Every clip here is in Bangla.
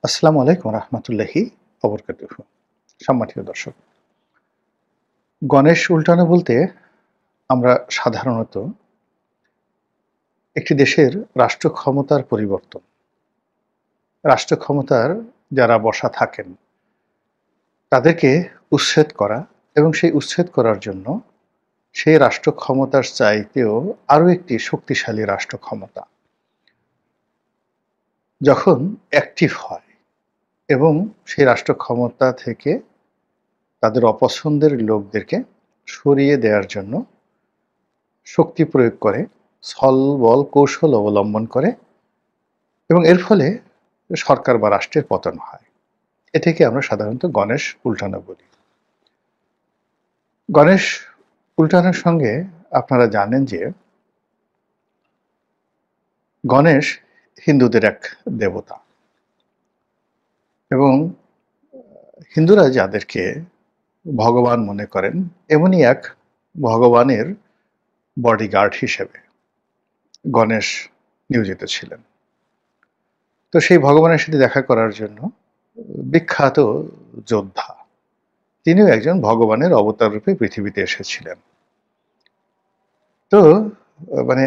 আসসালামু আলাইকুম রহমতুল্লাহি অবরকাতুহু। সম্মানিত দর্শক, গণেশ উল্টানো বলতে আমরা সাধারণত একটি দেশের রাষ্ট্র ক্ষমতার পরিবর্তন, রাষ্ট্র ক্ষমতার যারা বসা থাকেন তাদেরকে উচ্ছেদ করা এবং সেই উচ্ছেদ করার জন্য সেই রাষ্ট্র ক্ষমতার চাইতেও আরও একটি শক্তিশালী রাষ্ট্র ক্ষমতা যখন অ্যাক্টিভ হয় এবং সেই রাষ্ট্র ক্ষমতা থেকে তাদের অপছন্দের লোকদেরকে সরিয়ে দেওয়ার জন্য শক্তি প্রয়োগ করে, ছল বল কৌশল অবলম্বন করে এবং এর ফলে সরকার বা রাষ্ট্রের পতন হয়। এটাকে আমরা সাধারণত গণেশ উল্টানো বলি। গণেশ উল্টানোর সঙ্গে আপনারা জানেন যে গণেশ হিন্দুদের এক দেবতা এবং হিন্দুরা যাদেরকে ভগবান মনে করেন এমনই এক ভগবানের বডিগার্ড হিসেবে গণেশ নিয়োজিত ছিলেন। তো সেই ভগবানের সাথে দেখা করার জন্য বিখ্যাত যোদ্ধা, তিনিও একজন ভগবানের অবতার রূপে পৃথিবীতে এসেছিলেন। তো মানে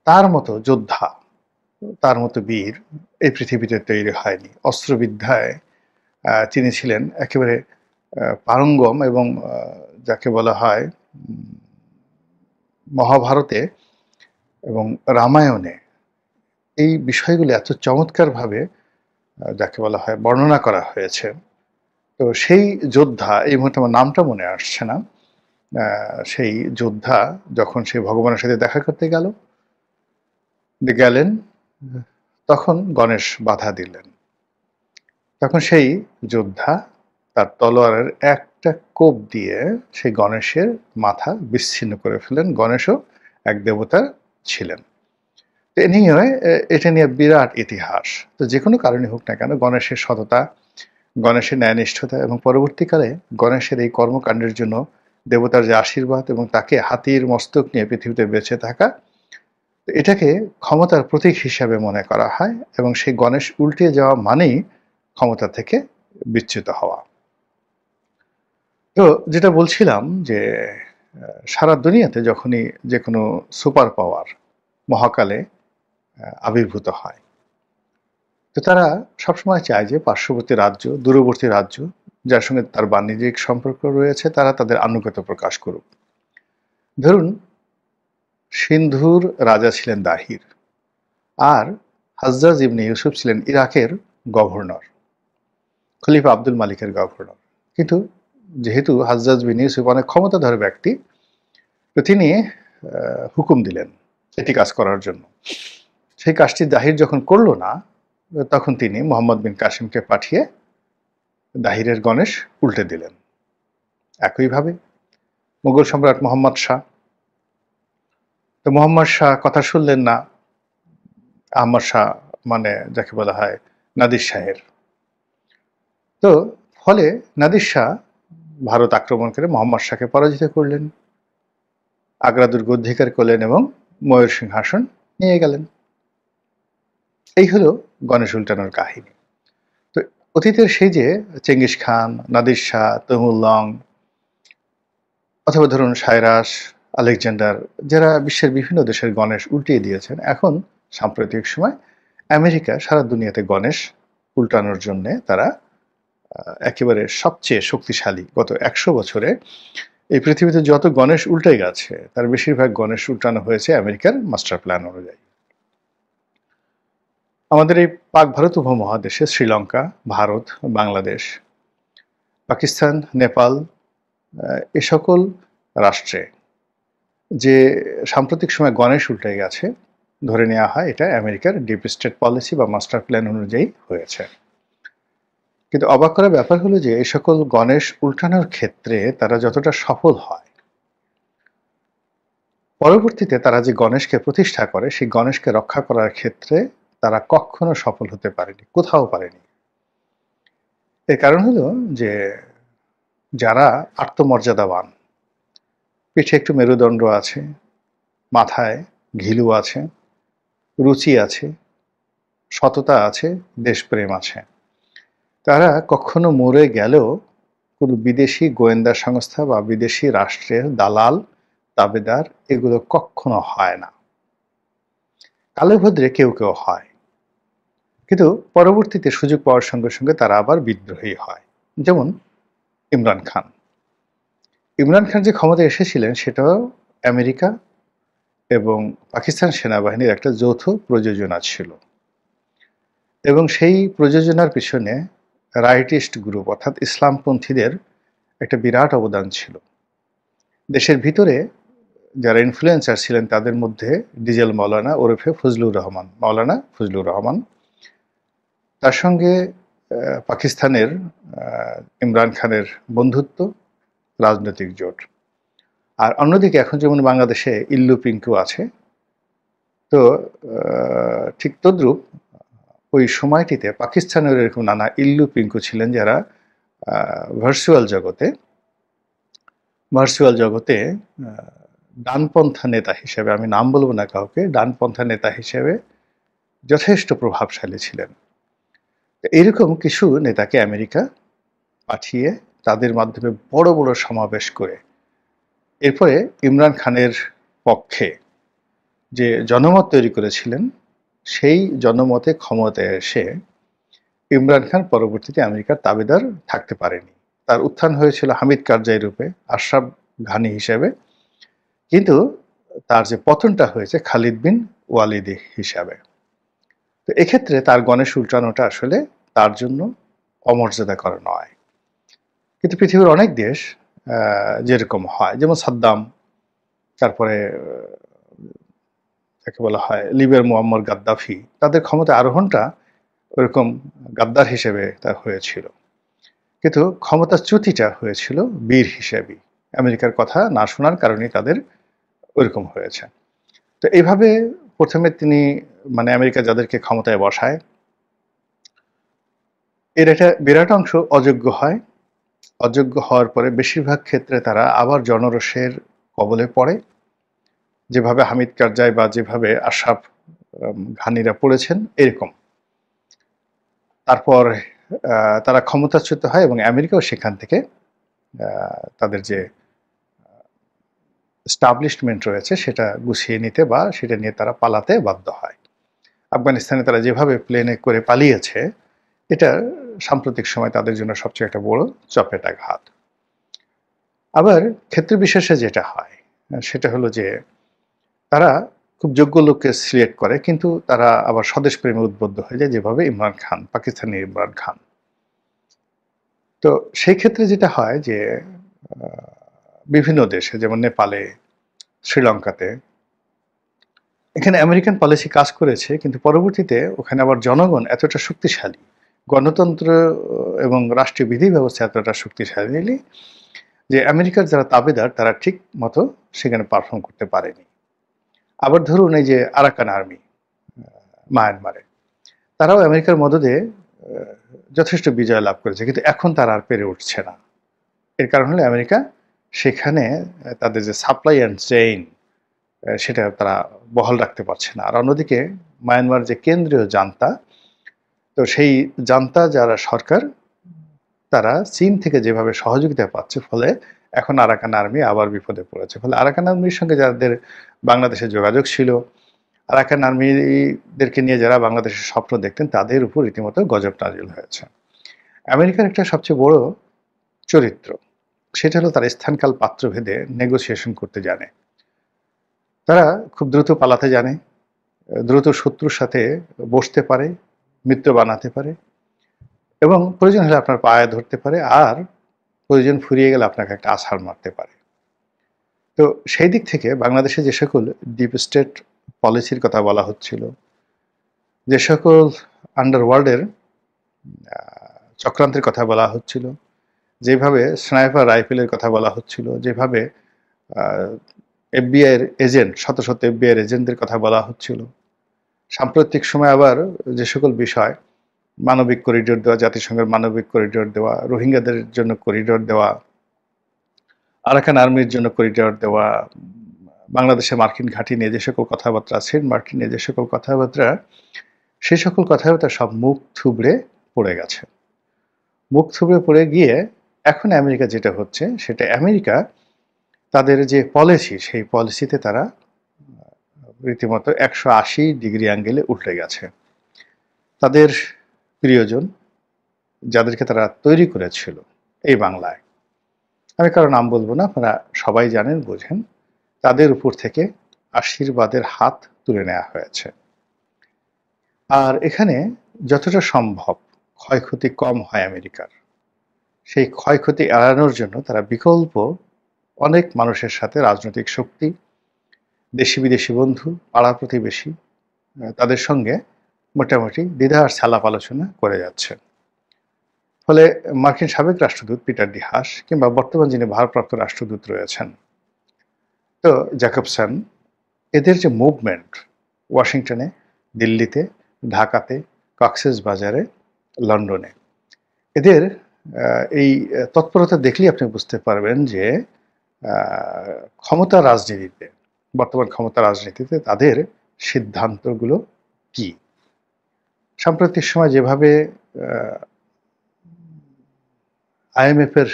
তার মতো যোদ্ধা, তার মতো বীর এই পৃথিবীতে তৈরি হয়নি। অস্ত্রবিদ্যায় তিনি ছিলেন একেবারে পারঙ্গম এবং যাকে বলা হয় মহাভারতে এবং রামায়ণে এই বিষয়গুলো এত চমৎকারভাবে যাকে বলা হয় বর্ণনা করা হয়েছে। তো সেই যোদ্ধা, এই মুহূর্তে আমার নামটা মনে আসছে না, সেই যোদ্ধা যখন সেই ভগবানের সাথে দেখা করতে গেলেন তখন গণেশ বাধা দিলেন। তখন সেই যোদ্ধা তার তলোয়ারের একটা কোপ দিয়ে সেই গণেশের মাথা বিচ্ছিন্ন করে ফেলেন। গণেশও এক দেবতা ছিলেন। এটা নিয়ে বিরাট ইতিহাস। তো যে কোনো কারণে হোক না কেন, গণেশের সততা, গণেশের ন্যায়নিষ্ঠতা এবং পরবর্তীকালে গণেশের এই কর্মকাণ্ডের জন্য দেবতার যে আশীর্বাদ এবং তাকে হাতির মস্তক নিয়ে পৃথিবীতে বেঁচে থাকা, এটাকে ক্ষমতার প্রতীক হিসাবে মনে করা হয় এবং সেই গণেশ উল্টে যাওয়া মানেই ক্ষমতা থেকে বিচ্যুত হওয়া। তো যেটা বলছিলাম যে সারা দুনিয়াতে যখনই যে কোনো সুপার পাওয়ার মহাকালে আবির্ভূত হয়, তো তারা সবসময় চায় যে পার্শ্ববর্তী রাজ্য, দূরবর্তী রাজ্য যার সঙ্গে তার বাণিজ্যিক সম্পর্ক রয়েছে তারা তাদের আনুগত্য প্রকাশ করুক। ধরুন, সিন্ধুর রাজা ছিলেন দাহির, আর হাজ্জাজ ইবনে ইউসুফ ছিলেন ইরাকের গভর্নর, খলিফা আব্দুল মালিকের গভর্নর। কিন্তু যেহেতু হাজ্জাজ বিন ইউসুফ অনেক ক্ষমতাধর ব্যক্তি, তো তিনি হুকুম দিলেন এটি কাজ করার জন্য। সেই কাজটি দাহির যখন করল না, তখন তিনি মোহাম্মদ বিন কাসিমকে পাঠিয়ে দাহিরের গণেশ উল্টে দিলেন। একইভাবে মুঘল সম্রাট মোহাম্মদ শাহ, তো মোহাম্মদ শাহ কথা শুনলেন না আহমদ শাহ, মানে যাকে বলা হয় নাদির শাহের। তো ফলে নাদির শাহ ভারত আক্রমণ করে মোহাম্মদ শাহকে পরাজিত করলেন, আগ্রা দুর্গ অধিকার করলেন এবং ময়ূর সিংহাসন নিয়ে গেলেন। এই হলো গণেশ উল্টানোর কাহিনী। তো অতীতের সেই যে Genghis Khan, Nadir Shah, Timur Lang, অথবা ধরুন সাইরাস, আলেকজান্ডার, যারা বিশ্বের বিভিন্ন দেশের গণেশ উল্টিয়ে দিয়েছেন, এখন সাম্প্রতিক সময় আমেরিকা সারা দুনিয়াতে গণেশ উল্টানোর জন্যে তারা একেবারে সবচেয়ে শক্তিশালী। গত 100 বছরে এই পৃথিবীতে যত গণেশ উল্টে গেছে তার বেশিরভাগ গণেশ উল্টানো হয়েছে আমেরিকার মাস্টার প্ল্যান অনুযায়ী। আমাদের এই পাক ভারত উপমহাদেশে শ্রীলঙ্কা, ভারত, বাংলাদেশ, পাকিস্তান, নেপাল, এ সকল রাষ্ট্রে যে সাম্প্রতিক সময় গণেশ উল্টে গেছে, ধরে নেওয়া হয় এটা আমেরিকার ডিপ স্টেট পলিসি বা মাস্টার প্ল্যান অনুযায়ী হয়েছে। কিন্তু অবাক করার ব্যাপার হলো যে এই সকল গণেশ উল্টানোর ক্ষেত্রে তারা যতটা সফল হয়, পরবর্তীতে তারা যে গণেশকে প্রতিষ্ঠা করে সেই গণেশকে রক্ষা করার ক্ষেত্রে তারা কখনো সফল হতে পারেনি, কোথাও পারেনি। এর কারণ হলো যে যারা আত্মমর্যাদাবান, পিঠে একটু মেরুদণ্ড আছে, মাথায় ঘিলু আছে, রুচি আছে, সততা আছে, দেশপ্রেম আছে। তারা কখনো মরে গেলেও কোনো বিদেশি গোয়েন্দা সংস্থা বা বিদেশি রাষ্ট্রের দালাল, তাবেদার এগুলো কখনো হয় না। কালোভদ্রে কেউ কেউ হয়, কিন্তু পরবর্তীতে সুযোগ পাওয়ার সঙ্গে সঙ্গে তারা আবার বিদ্রোহী হয়। যেমন ইমরান খান। ইমরান খান যে ক্ষমতায় এসেছিলেন সেটাও আমেরিকা এবং পাকিস্তান সেনাবাহিনীর একটা যৌথ প্রযোজনা ছিল, এবং সেই প্রযোজনার পিছনে রাইটিস্ট গ্রুপ অর্থাৎ ইসলামপন্থীদের একটা বিরাট অবদান ছিল। দেশের ভিতরে যারা ইনফ্লুয়েন্সার ছিলেন তাদের মধ্যে ডিজেল মাওলানা ওরফে ফজলুর রহমান, মাওলানা ফজলুর রহমান, তার সঙ্গে পাকিস্তানের ইমরান খানের বন্ধুত্ব, রাজনৈতিক জোট। আর অন্যদিকে এখন যেমন বাংলাদেশে ইল্লু পিঙ্কু আছে, তো ঠিক তদ্রূপ ওই সময়টিতে পাকিস্তানের এরকম নানা ইল্লু পিঙ্কু ছিলেন যারা ভার্চুয়াল জগতে ডানপন্থা নেতা হিসেবে, আমি নাম বলবো না কাউকে, ডানপন্থা নেতা হিসেবে যথেষ্ট প্রভাবশালী ছিলেন। এরকম কিছু নেতাকে আমেরিকা পাঠিয়ে তাদের মাধ্যমে বড় বড় সমাবেশ করে এরপরে ইমরান খানের পক্ষে যে জনমত তৈরি করেছিলেন, সেই জনমতে ক্ষমতায় এসে ইমরান খান পরবর্তীতে আমেরিকার তাবেদার থাকতে পারেনি। তার উত্থান হয়েছিল হামিদ কারজাই রূপে, আশরাফ ঘানি হিসেবে, কিন্তু তার যে পতনটা হয়েছে খালিদ বিন ওয়ালিদ হিসাবে। তো এক্ষেত্রে তার গণেশ উল্টানোটা আসলে তার জন্য অমর্যাদা করা নয়। কিন্তু পৃথিবীর অনেক দেশ যেরকম হয়, যেমন সাদ্দাম, তারপরে যাকে বলা হয় লিবিয়ার মুয়াম্মার গাদ্দাফি, তাদের ক্ষমতা আরোহণটা ওরকম গাদ্দার হিসেবে তা হয়েছিল, কিন্তু ক্ষমতাচ্যুতিটা হয়েছিল বীর হিসেবে। আমেরিকার কথা না শোনার কারণে তাদের ওইরকম হয়েছে। তো এইভাবে প্রথমে তিনি মানে আমেরিকা যাদেরকে ক্ষমতায় বসায় এর একটা বিরাট অংশ অযোগ্য হয়। অযোগ্য হওয়ার পরে বেশিরভাগ ক্ষেত্রে তারা আবার জনরোষের কবলে পড়ে, যেভাবে হামিদ কারজাই বা যেভাবে আশরাফ ঘানিরা পড়েছেন এরকম। তারপর তারা ক্ষমতাচ্যুত হয় এবং আমেরিকাও সেখান থেকে তাদের যে এস্টাবলিশমেন্ট রয়েছে সেটা গুছিয়ে নিতে বা সেটা নিয়ে তারা পালাতে বাধ্য হয়। আফগানিস্তানে তারা যেভাবে প্লেনে করে পালিয়েছে, এটা সাম্প্রতিক সময় তাদের জন্য সবচেয়ে একটা বড় চপেটাঘাত। আবার ক্ষেত্র বিশেষে যেটা হয় সেটা হলো যে তারা খুব যোগ্য লোককে সিলেক্ট করে, কিন্তু তারা আবার স্বদেশ প্রেমে উদ্বুদ্ধ হয়ে যায়, যেভাবে ইমরান খান, পাকিস্তানের ইমরান খান। তো সেই ক্ষেত্রে যেটা হয় যে বিভিন্ন দেশে যেমন নেপালে, শ্রীলঙ্কাতে এখানে আমেরিকান পলিসি কাজ করেছে, কিন্তু পরবর্তীতে ওখানে আবার জনগণ এতটা শক্তিশালী, গণতন্ত্র এবং রাষ্ট্রীয় বিধি ব্যবস্থা এতটা শক্তিশালী যে আমেরিকার যারা তাবেদার তারা ঠিক মতো সেখানে পারফর্ম করতে পারেনি। আবার ধরুন এই যে আরাকান আর্মি মায়ানমারে, তারাও আমেরিকার মদদে যথেষ্ট বিজয় লাভ করেছে, কিন্তু এখন তারা আর পেরে উঠছে না। এর কারণ হলো আমেরিকা সেখানে তাদের যে সাপ্লাই অ্যান্ড চেইন সেটা তারা বহাল রাখতে পারছে না। আর অন্যদিকে মায়ানমার যে কেন্দ্রীয় জান্তা, তো সেই জান্তা যারা সরকার তারা চীন থেকে যেভাবে সহযোগিতা পাচ্ছে, ফলে এখন আরাকান আর্মি আবার বিপদে পড়েছে। ফলে আরাকান আর্মির সঙ্গে যাদের বাংলাদেশে যোগাযোগ ছিল, আরাকান আর্মিদেরকে নিয়ে যারা বাংলাদেশের স্বপ্ন দেখতেন, তাদের উপর রীতিমতো গজব নাজিল হয়েছে। আমেরিকার একটা সবচেয়ে বড় চরিত্র সেটা হলো তারা স্থানকাল পাত্রভেদে নেগোসিয়েশন করতে জানে। তারা খুব দ্রুত পালাতে জানে, দ্রুত শত্রুর সাথে বসতে পারে, মিত্র বানাতে পারে, এবং প্রয়োজন হলে আপনার পায়ে ধরতে পারে, আর প্রয়োজন ফুরিয়ে গেলে আপনাকে একটা আছাড় মারতে পারে। তো সেই দিক থেকে বাংলাদেশে যে সকল ডিপ স্টেট পলিসির কথা বলা হচ্ছিল, যে সকল আন্ডারওয়ার্ল্ডের চক্রান্তের কথা বলা হচ্ছিল, যেভাবে স্নাইপার রাইফেলের কথা বলা হচ্ছিল, যেভাবে এফবিআইয়ের এজেন্ট, শত শত এফবিআইয়ের এজেন্টদের কথা বলা হচ্ছিল, সাম্প্রতিক সময় আবার যে সকল বিষয়, মানবিক করিডোর দেওয়া, জাতিসংঘের মানবিক করিডোর দেওয়া, রোহিঙ্গাদের জন্য করিডোর দেওয়া, আরাকান আর্মির জন্য করিডোর দেওয়া, বাংলাদেশে মার্কিন ঘাঁটি নিয়ে যে সকল কথাবার্তা, সেন্ট মার্টিন নিয়ে যে সকল কথাবার্তা, সেই সকল কথাবার্তা সব মুখ থুবড়ে পড়ে গেছে। মুখ থুবড়ে পড়ে গিয়ে এখন আমেরিকা যেটা হচ্ছে, সেটা আমেরিকা তাদের যে পলিসি, সেই পলিসিতে তারা রীতিমতো 180 ডিগ্রি অ্যাঙ্গেলে উল্টে গেছে। তাদের প্রিয়জন, যাদেরকে তারা তৈরি করেছিল এই বাংলায়, আমি কারো নাম বলবো না, আপনারা সবাই জানেন, বোঝেন, তাদের উপর থেকে আশীর্বাদের হাত তুলে নেওয়া হয়েছে। আর এখানে যতটা সম্ভব ক্ষয়ক্ষতি কম হয় আমেরিকার, সেই ক্ষয়ক্ষতি এড়ানোর জন্য তারা বিকল্প অনেক মানুষের সাথে রাজনৈতিক শক্তি, দেশি বিদেশি বন্ধু, পাড়া প্রতিবেশী, তাদের সঙ্গে মোটামুটি দ্বিধার সালাপ আলোচনা করে যাচ্ছে। ফলে মার্কিন সাবেক রাষ্ট্রদূত পিটার ডি হাস কিংবা বর্তমান যিনি ভারপ্রাপ্ত রাষ্ট্রদূত রয়েছেন তো জ্যাকবসন, এদের যে মুভমেন্ট ওয়াশিংটনে, দিল্লিতে, ঢাকাতে, কক্সেস বাজারে, লন্ডনে, এদের এই তৎপরতা দেখলেই আপনি বুঝতে পারবেন যে ক্ষমতা রাজনীতিতে, বর্তমান ক্ষমতা রাজনীতিতে তাদের সিদ্ধান্তগুলো কি। সাম্প্রতিক সময় যেভাবে IMF এর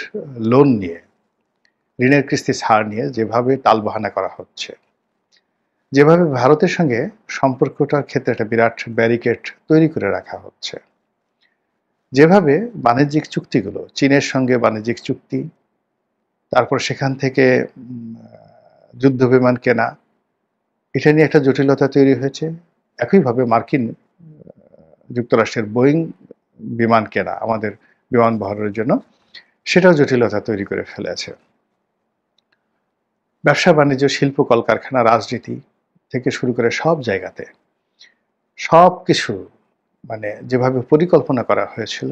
লোন নিয়ে, ঋণের কিস্তি ছাড় নিয়ে যেভাবে টালবাহানা করা হচ্ছে, যেভাবে ভারতের সঙ্গে সম্পর্কটার ক্ষেত্রে একটা বিরাট ব্যারিকেড তৈরি করে রাখা হচ্ছে, যেভাবে বাণিজ্যিক চুক্তিগুলো, চীনের সঙ্গে বাণিজ্যিক চুক্তি, তারপর সেখান থেকে যুদ্ধ বিমান কেনা, এটা নিয়ে একটা জটিলতা তৈরি হয়েছে। একইভাবে মার্কিন যুক্তরাষ্ট্রের বোয়িং বিমান কেনা আমাদের বিমান বহরের জন্য, সেটাও জটিলতা তৈরি করে ফেলেছে। ব্যবসা বাণিজ্য, শিল্প, কলকারখানা, রাজনীতি থেকে শুরু করে সব জায়গাতে সব কিছু মানে যেভাবে পরিকল্পনা করা হয়েছিল,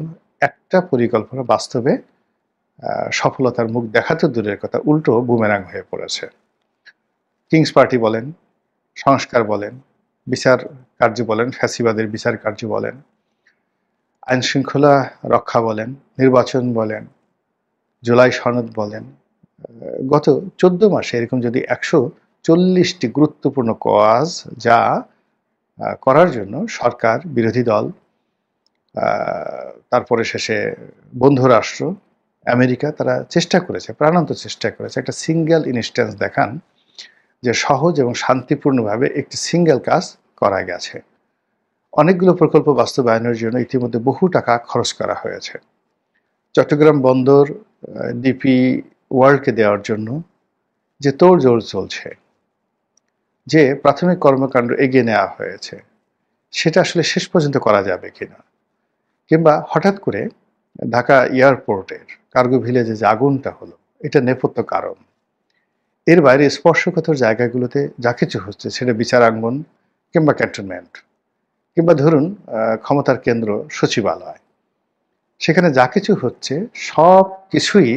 একটা পরিকল্পনা বাস্তবে সফলতার মুখ দেখা তো দূরের কথা, উল্টো বুমেরাং হয়ে পড়েছে। কিংস পার্টি বলেন, সংস্কার বলেন, বিচার কার্য বলেন, ফ্যাসিবাদের বিচার কার্য বলেন, আইন শৃঙ্খলা রক্ষা বলেন, নির্বাচন বলেন, জুলাই সনদ বলেন, গত 14 মাসে এরকম যদি 140টি গুরুত্বপূর্ণ কাজ যা করার জন্য সরকার, বিরোধী দল, তারপরে শেষে বন্ধু রাষ্ট্র আমেরিকা, তারা চেষ্টা করেছে, প্রাণান্ত চেষ্টা করেছে একটা সিঙ্গেল ইনস্ট্যান্স দেখান যে সহজ এবং শান্তিপূর্ণভাবে একটি সিঙ্গেল কাজ করা গেছে। অনেকগুলো প্রকল্প বাস্তবায়নের জন্য ইতিমধ্যে বহু টাকা খরচ করা হয়েছে। চট্টগ্রাম বন্দর ডিপি ওয়ার্ল্ডকে দেওয়ার জন্য যে তোড়জোড় চলছে, যে প্রাথমিক কর্মকাণ্ড এগিয়ে নেওয়া হয়েছে, সেটা আসলে শেষ পর্যন্ত করা যাবে কিনা, কিংবা হঠাৎ করে ঢাকা এয়ারপোর্টের কার্গো ভিলেজে যে আগুনটা হলো, এটা নেপথ্য কারণ। এর বাইরে স্পর্শকাতর জায়গাগুলোতে যা কিছু হচ্ছে, সেটা বিচারাঙ্গন কিংবা ক্যান্টনমেন্ট, কিংবা ধরুন ক্ষমতার কেন্দ্র সচিবালয়, সেখানে যা কিছু হচ্ছে সব কিছুই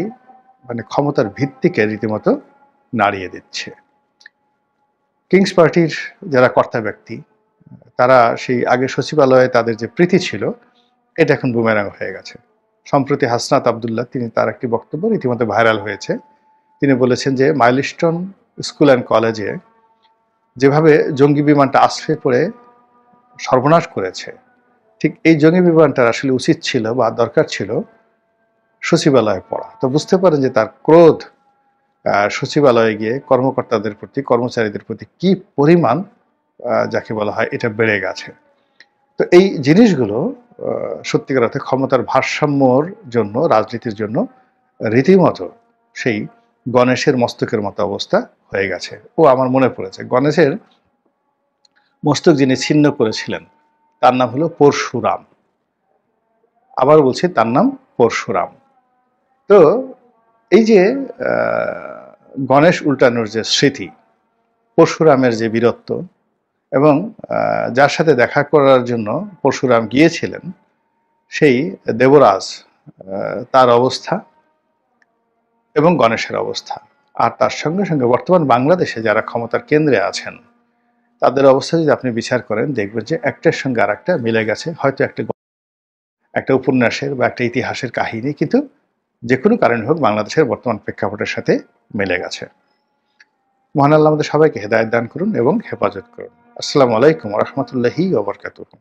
মানে ক্ষমতার ভিত্তিকে রীতিমতো নাড়িয়ে দিচ্ছে। কিংস পার্টির যারা কর্তা ব্যক্তি, তারা সেই আগে সচিবালয়ে তাদের যে প্রীতি ছিল, এটা এখন বুমেরাং হয়ে গেছে। সম্প্রতি হাসনাত আবদুল্লাহ, তিনি তার একটি বক্তব্য রীতিমতো ভাইরাল হয়েছে। তিনি বলেছেন যে মাইলস্টোন স্কুল অ্যান্ড কলেজে যেভাবে জঙ্গি বিমানটা আছড়ে পড়ে সর্বনাশ করেছে, ঠিক এই জঙ্গি বিমানটার আসলে উচিত ছিল বা দরকার ছিল সচিবালয়ে পড়া। তো বুঝতে পারেন যে তার ক্রোধ সচিবালয়ে গিয়ে কর্মকর্তাদের প্রতি, কর্মচারীদের প্রতি কি পরিমাণ যাকে বলা হয় এটা বেড়ে গেছে। তো এই জিনিসগুলো সত্যিকার অর্থে ক্ষমতার ভারসাম্যর জন্য, রাজনীতির জন্য রীতিমতো সেই গণেশের মস্তকের মতো অবস্থা হয়ে গেছে। ও আমার মনে পড়েছে, গণেশের মস্তক যিনি ছিন্ন করেছিলেন তার নাম হলো পরশুরাম। আবার বলছি, তার নাম পরশুরাম। তো এই যে গণেশ উল্টানোর যে স্মৃতি, পরশুরামের যে বীরত্ব, এবং যার সাথে দেখা করার জন্য পরশুরাম গিয়েছিলেন, সেই দেবরাজ, তার অবস্থা এবং গণেশের অবস্থা, আর তার সঙ্গে সঙ্গে বর্তমান বাংলাদেশে যারা ক্ষমতার কেন্দ্রে আছেন তাদের অবস্থা যদি আপনি বিচার করেন, দেখবেন যে একটার সঙ্গে আর একটা মিলে গেছে। হয়তো একটা উপন্যাসের বা একটা ইতিহাসের কাহিনী, কিন্তু যে কোনো কারণে হোক বাংলাদেশের বর্তমান প্রেক্ষাপটের সাথে মিলে গেছে। মহান আল্লাহ আমাদের সবাইকে হেদায়েত দান করুন এবং হেফাজত করুন। আসসালামু আলাইকুম ওয়া রাহমাতুল্লাহি ওয়া বারাকাতুহু।